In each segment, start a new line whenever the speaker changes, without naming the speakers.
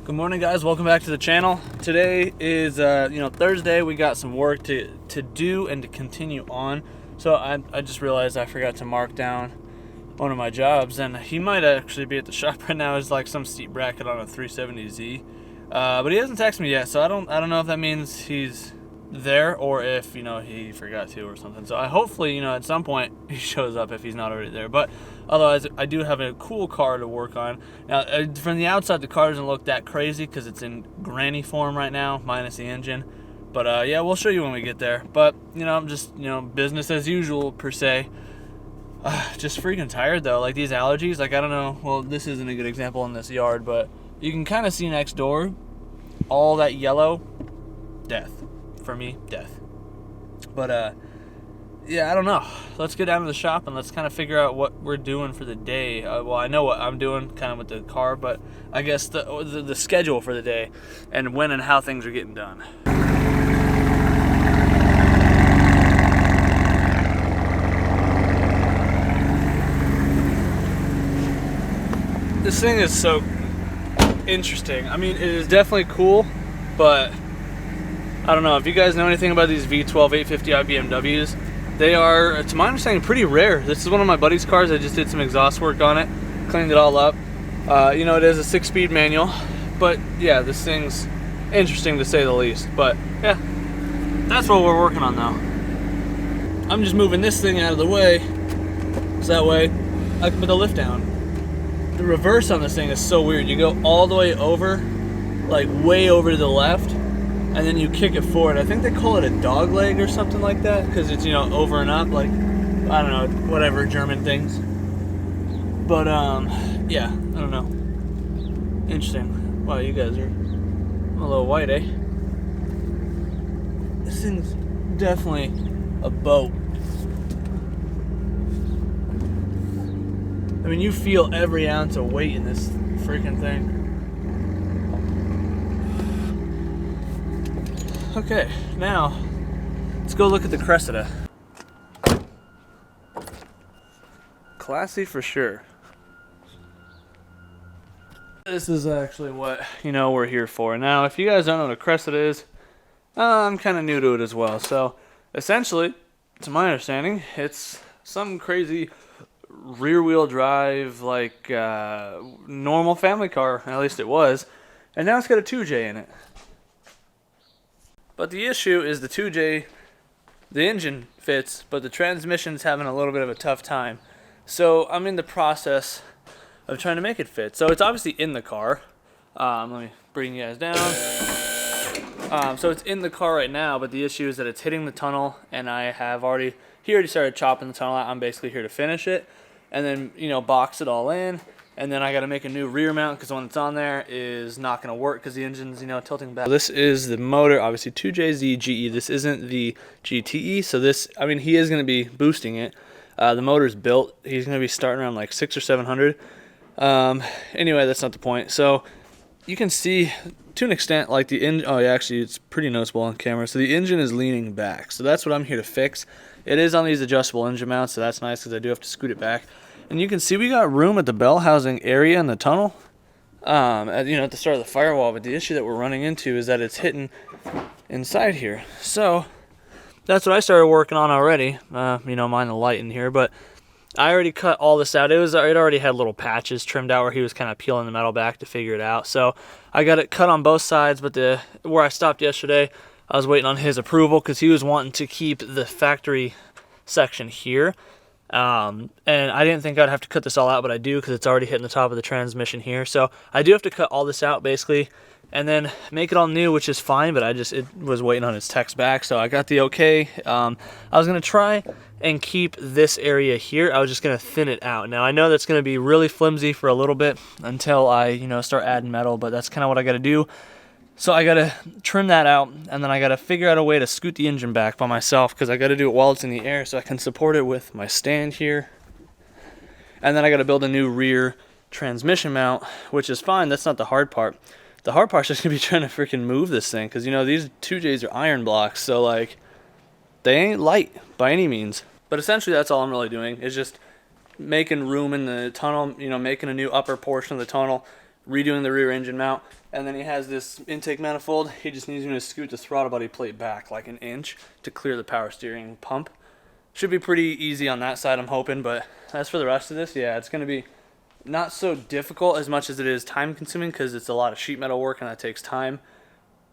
Good morning, guys. Welcome back to the channel. Today is Thursday. We got some work to do and to continue on. So I just realized I forgot to mark down one of my jobs, and he might actually be at the shop right now. It's like some seat bracket on a 370Z, but he hasn't texted me yet, so I don't know if that means he's there or if he forgot to or something. So I hopefully at some point he shows up if he's not already there. But otherwise, I do have a cool car to work on. Now from the outside, the car doesn't look that crazy because it's in granny form right now, minus the engine. But yeah, we'll show you when we get there. But I'm just business as usual per se. Just freaking tired though. Like these allergies, like I don't know. Well, this isn't a good example in this yard, but you can kind of see next door, all that yellow, death. For me, death. But yeah, I don't know. Let's get down to the shop and let's kind of figure out what we're doing for the day. Well, I know what I'm doing kind of with the car, but I guess the schedule for the day and when and how things are getting done. This thing is so interesting. I mean, it is definitely cool, but I don't know if you guys know anything about these V12 850i BMWs. They are, to my understanding, pretty rare. This is one of my buddy's cars. I just did some exhaust work on it, cleaned it all up. It is a 6-speed manual, but yeah, this thing's interesting to say the least. But yeah, that's what we're working on now. I'm just moving this thing out of the way, so that way I can put the lift down. The reverse on this thing is so weird. You go all the way over, like way over to the left, and then you kick it forward. I think they call it a dog leg or something like that, because it's over and up, like I don't know, whatever German things. But yeah, I don't know. Interesting. Wow, you guys are a little white, eh? This thing's definitely a boat. I mean, you feel every ounce of weight in this freaking thing. Okay, now let's go look at the Cressida. Classy for sure. This is actually what we're here for. Now, if you guys don't know what a Cressida is, I'm kind of new to it as well. So, essentially, to my understanding, it's some crazy rear-wheel drive, like normal family car. At least it was, and now it's got a 2J in it. But the issue is the 2J, the engine fits, but the transmission's having a little bit of a tough time. So I'm in the process of trying to make it fit. So it's obviously in the car. Let me bring you guys down. So it's in the car right now, but the issue is that it's hitting the tunnel, and he already started chopping the tunnel out. I'm basically here to finish it, and then box it all in. And then I got to make a new rear mount because the one that's on there is not going to work because the engine's, tilting back. This is the motor, obviously 2JZ GE. This isn't the GTE, so he is going to be boosting it. The motor's built. He's going to be starting around like 600 or 700. Anyway, that's not the point. So you can see to an extent, like the engine. Oh, yeah, actually, it's pretty noticeable on camera. So the engine is leaning back. So that's what I'm here to fix. It is on these adjustable engine mounts, so that's nice because I do have to scoot it back. And you can see we got room at the bell housing area in the tunnel, at the start of the firewall. But the issue that we're running into is that it's hitting inside here. So that's what I started working on already. Mind the light in here, but I already cut all this out. It already had little patches trimmed out where he was kind of peeling the metal back to figure it out. So I got it cut on both sides, but where I stopped yesterday, I was waiting on his approval because he was wanting to keep the factory section here. And I didn't think I'd have to cut this all out, but I do because it's already hitting the top of the transmission here. So I do have to cut all this out basically and then make it all new, which is fine, but it was waiting on his text back. So I got the okay. I was going to try and keep this area here. I was just going to thin it out. Now I know that's going to be really flimsy for a little bit until I, start adding metal, but that's kind of what I got to do. So I got to trim that out, and then I got to figure out a way to scoot the engine back by myself because I got to do it while it's in the air so I can support it with my stand here. And then I got to build a new rear transmission mount, which is fine. That's not the hard part. The hard part's just going to be trying to freaking move this thing because, these 2Js are iron blocks, so, like, they ain't light by any means. But essentially that's all I'm really doing is just making room in the tunnel, making a new upper portion of the tunnel, redoing the rear engine mount, and then he has this intake manifold. He just needs me to scoot the throttle body plate back like an inch to clear the power steering pump. Should be pretty easy on that side, I'm hoping, but as for the rest of this, yeah, it's going to be not so difficult as much as it is time consuming because it's a lot of sheet metal work and that takes time,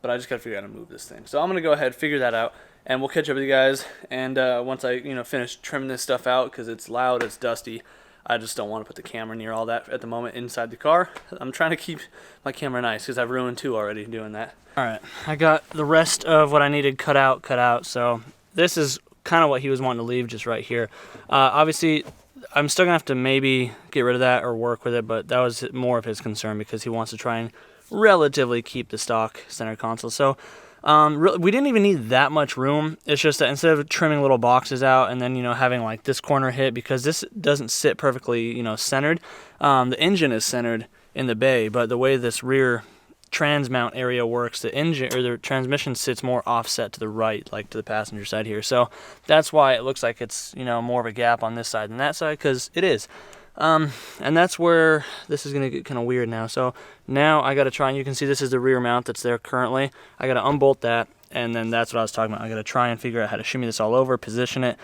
but I just got to figure out how to move this thing. So I'm going to go ahead, figure that out, and we'll catch up with you guys, and once I finish trimming this stuff out because it's loud, it's dusty. I just don't want to put the camera near all that at the moment inside the car. I'm trying to keep my camera nice because I've ruined 2 already doing that. Alright, I got the rest of what I needed cut out, so this is kind of what he was wanting to leave just right here. Obviously, I'm still going to have to maybe get rid of that or work with it, but that was more of his concern because he wants to try and relatively keep the stock center console. So we didn't even need that much room. It's just that instead of trimming little boxes out and then, having like this corner hit, because this doesn't sit perfectly, centered, the engine is centered in the bay, but the way this rear trans mount area works, the engine or the transmission sits more offset to the right, like to the passenger side here. So that's why it looks like it's, more of a gap on this side than that side, because it is. And that's where this is going to get kind of weird now. So now I got to try, and you can see this is the rear mount that's there currently. I got to unbolt that, and then that's what I was talking about. I got to try and figure out how to shimmy this all over, position it,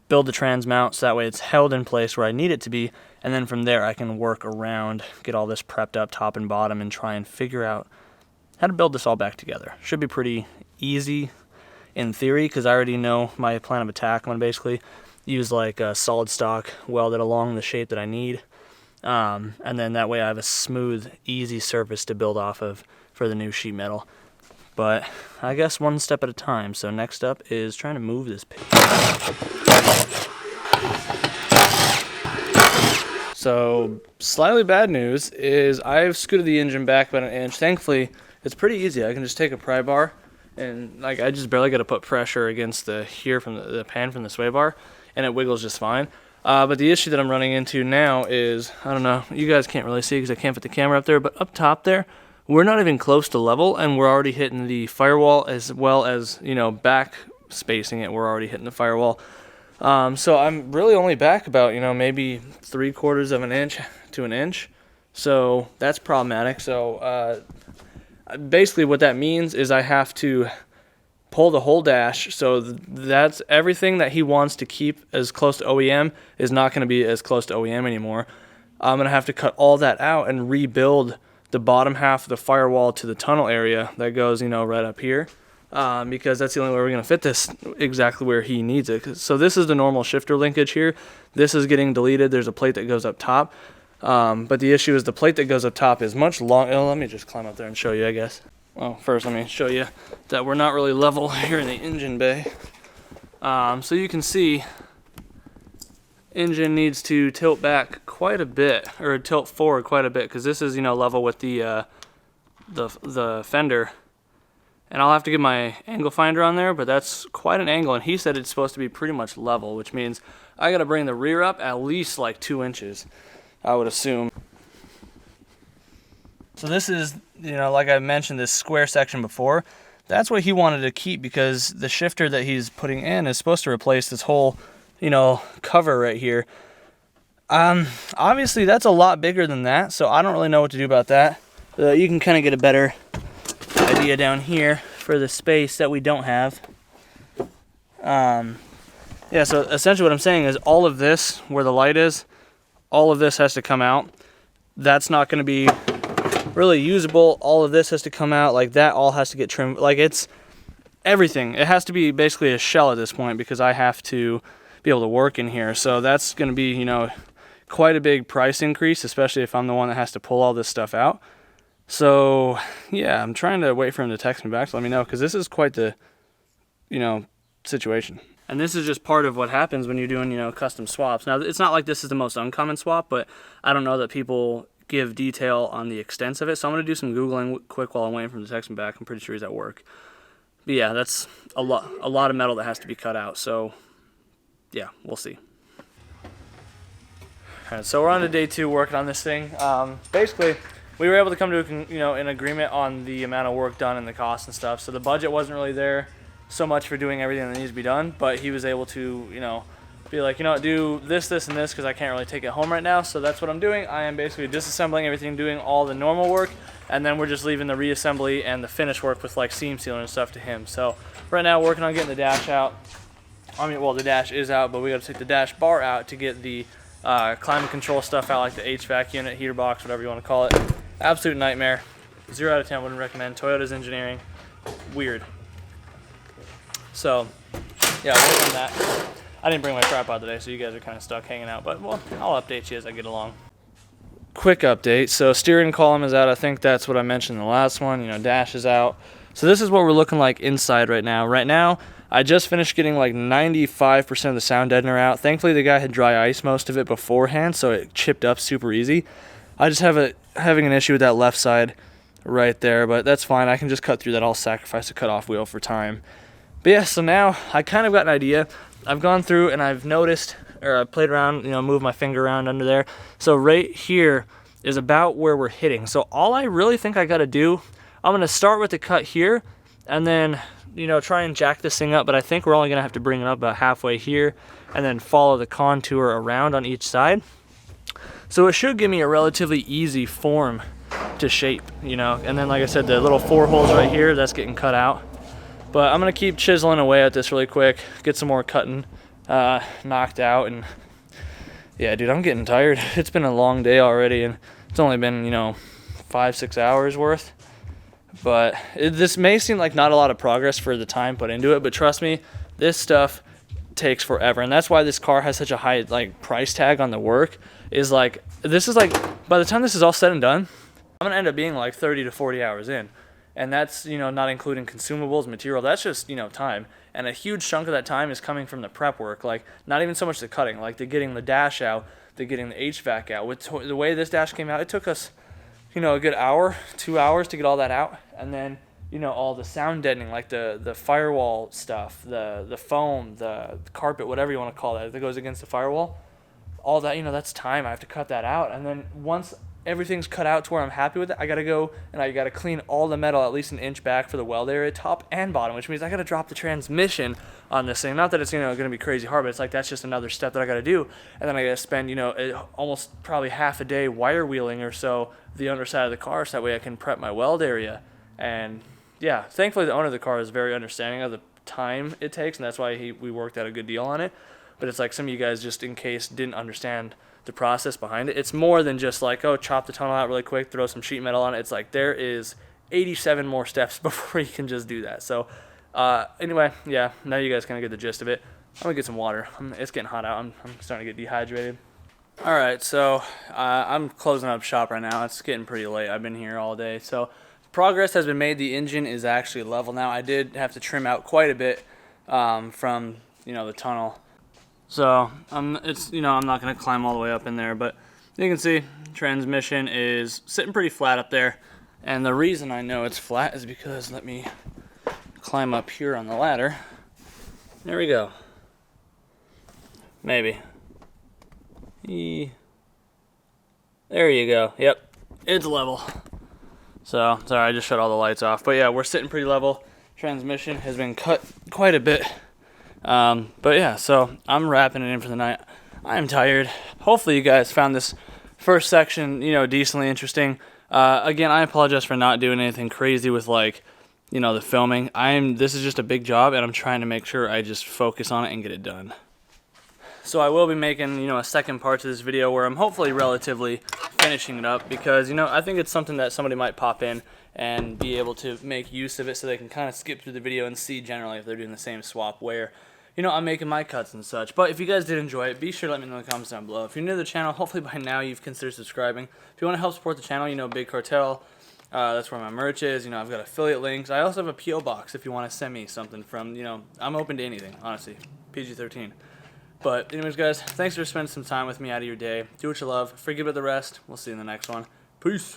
build the trans mount so that way it's held in place where I need it to be, and then from there I can work around, get all this prepped up top and bottom, and try and figure out how to build this all back together. Should be pretty easy in theory because I already know my plan of attack. I'm going to basically use like a solid stock welded along the shape that I need, and then that way I have a smooth, easy surface to build off of for the new sheet metal. But I guess one step at a time. So next up is trying to move this pig. So slightly bad news is I've scooted the engine back about an inch. Thankfully, it's pretty easy. I can just take a pry bar and like I just barely got to put pressure against the here from the pan from the sway bar, and it wiggles just fine. But the issue that I'm running into now is, I don't know, you guys can't really see because I can't put the camera up there, but up top there, we're not even close to level, and we're already hitting the firewall as well as, back spacing it. We're already hitting the firewall. So I'm really only back about, maybe 3/4 of an inch to an inch. So that's problematic. So basically what that means is I have to pull the whole dash. So that's everything that he wants to keep as close to OEM is not going to be as close to OEM anymore. I'm going to have to cut all that out and rebuild the bottom half of the firewall to the tunnel area that goes, right up here, because that's the only way we're going to fit this exactly where he needs it. So this is the normal shifter linkage here. This is getting deleted. There's a plate that goes up top, but the issue is the plate that goes up top is much long. Oh, let me just climb up there and show you, I guess. Well, first let me show you that we're not really level here in the engine bay. So you can see engine needs to tilt back quite a bit, or tilt forward quite a bit, because this is level with the fender, and I'll have to get my angle finder on there, but that's quite an angle, and he said it's supposed to be pretty much level, which means I got to bring the rear up at least like 2 inches, I would assume. So this is, like I mentioned, this square section before, that's what he wanted to keep because the shifter that he's putting in is supposed to replace this whole cover right here. Obviously that's a lot bigger than that, so I don't really know what to do about that. You can kind of get a better idea down here for the space that we don't have. Yeah, so essentially what I'm saying is all of this, where the light is, all of this has to come out. That's not going to be really usable. All of this has to come out, like that all has to get trimmed. Like it's everything. It has to be basically a shell at this point because I have to be able to work in here. So that's going to be, quite a big price increase, especially if I'm the one that has to pull all this stuff out. So yeah, I'm trying to wait for him to text me back to let me know, because this is quite the, situation. And this is just part of what happens when you're doing, custom swaps. Now, it's not like this is the most uncommon swap, but I don't know that people give detail on the extents of it. So I'm going to do some Googling quick while I'm waiting for him to text me back. I'm pretty sure he's at work. But yeah, that's a lot of metal that has to be cut out. So yeah, we'll see. All right, so we're on to day 2 working on this thing. Basically, we were able to come to an agreement on the amount of work done and the cost and stuff. So the budget wasn't really there so much for doing everything that needs to be done, but he was able to be like, you know what, do this, this, and this, because I can't really take it home right now. So that's what I'm doing. I am basically disassembling everything, doing all the normal work, and then we're just leaving the reassembly and the finish work with like seam sealer and stuff to him. So right now working on getting the dash out. I mean, well, the dash is out, but we got to take the dash bar out to get the climate control stuff out, like the HVAC unit, heater box, whatever you want to call it. Absolute nightmare. 0 out of 10, wouldn't recommend. Toyota's engineering, weird. So yeah, work on that. I didn't bring my tripod today, so you guys are kind of stuck hanging out, but well, I'll update you as I get along. Quick update. So steering column is out. I think that's what I mentioned in the last one. You know, dash is out. So this is what we're looking like inside right now. Right now, I just finished getting like 95% of the sound deadener out. Thankfully, the guy had dry ice most of it beforehand, so it chipped up super easy. I just having an issue with that left side right there, but that's fine. I can just cut through that. I'll sacrifice a cutoff wheel for time. But yeah, so now I kind of got an idea. I've gone through and I've noticed, or I played around, you know, moved my finger around under there. So right here is about where we're hitting. So all I really think I got to do, I'm going to start with the cut here and then, you know, try and jack this thing up. But I think we're only going to have to bring it up about halfway here and then follow the contour around on each side. So it should give me a relatively easy form to shape, you know. And then, like I said, the little 4 holes right here, that's getting cut out. But I'm going to keep chiseling away at this really quick, get some more cutting knocked out. And yeah, dude, I'm getting tired. It's been a long day already, and it's only been, you know, 5-6 hours worth. But this may seem like not a lot of progress for the time put into it, but trust me, this stuff takes forever. And that's why this car has such a high like price tag on the work. Is like, this is like, by the time this is all said and done, I'm going to end up being like 30 to 40 hours in. And that's, you know, not including consumables, material. That's just, you know, time. And a huge chunk of that time is coming from the prep work. Like, not even so much the cutting. Like, the getting the dash out, the getting the HVAC out. With the way this dash came out, it took us, you know, a good hour, 2 hours to get all that out. And then, you know, all the sound deadening, like the firewall stuff, the foam, the carpet, whatever you want to call that goes against the firewall. All that, you know, that's time. I have to cut that out. And then once everything's cut out to where I'm happy with it, I gotta go and I gotta clean all the metal at least an inch back for the weld area, top and bottom, which means I gotta drop the transmission on this thing. Not that it's, you know, gonna be crazy hard, but it's like that's just another step that I gotta do. And then I gotta spend, you know, almost probably half a day wire wheeling or so the underside of the car, so that way I can prep my weld area. And yeah, thankfully the owner of the car is very understanding of the time it takes, and that's why we worked out a good deal on it. But it's like some of you guys, just in case, didn't understand the process behind it. It's more than just like, oh, chop the tunnel out really quick, throw some sheet metal on it. It's like there is 87 more steps before you can just do that. So anyway, yeah, now you guys kind of get the gist of it. I'm gonna get some water. It's getting hot out. I'm starting to get dehydrated. All right, so I'm closing up shop right now. It's getting pretty late. I've been here all day. So progress has been made. The engine is actually level now. I did have to trim out quite a bit from, you know, the tunnel. So it's, you know, I'm not going to climb all the way up in there, but you can see transmission is sitting pretty flat up there. And the reason I know it's flat is because, let me climb up here on the ladder. There we go. Maybe. There you go. Yep, it's level. So, sorry, I just shut all the lights off. But yeah, we're sitting pretty level. Transmission has been cut quite a bit. But yeah, so I'm wrapping it in for the night. I'm tired. Hopefully you guys found this first section, you know, decently interesting. Again, I apologize for not doing anything crazy with, like, you know, the filming. This is just a big job, and I'm trying to make sure I just focus on it and get it done. So I will be making, you know, a second part to this video where I'm hopefully relatively finishing it up, because, you know, I think it's something that somebody might pop in and be able to make use of it, so they can kind of skip through the video and see generally if they're doing the same swap where, you know, I'm making my cuts and such. But if you guys did enjoy it, be sure to let me know in the comments down below. If you're new to the channel, hopefully by now you've considered subscribing. If you want to help support the channel, you know, Big Cartel, that's where my merch is. You know, I've got affiliate links. I also have a P.O. box if you want to send me something from, you know, I'm open to anything, honestly. PG-13. But anyways, guys, thanks for spending some time with me out of your day. Do what you love. Forget about the rest. We'll see you in the next one. Peace.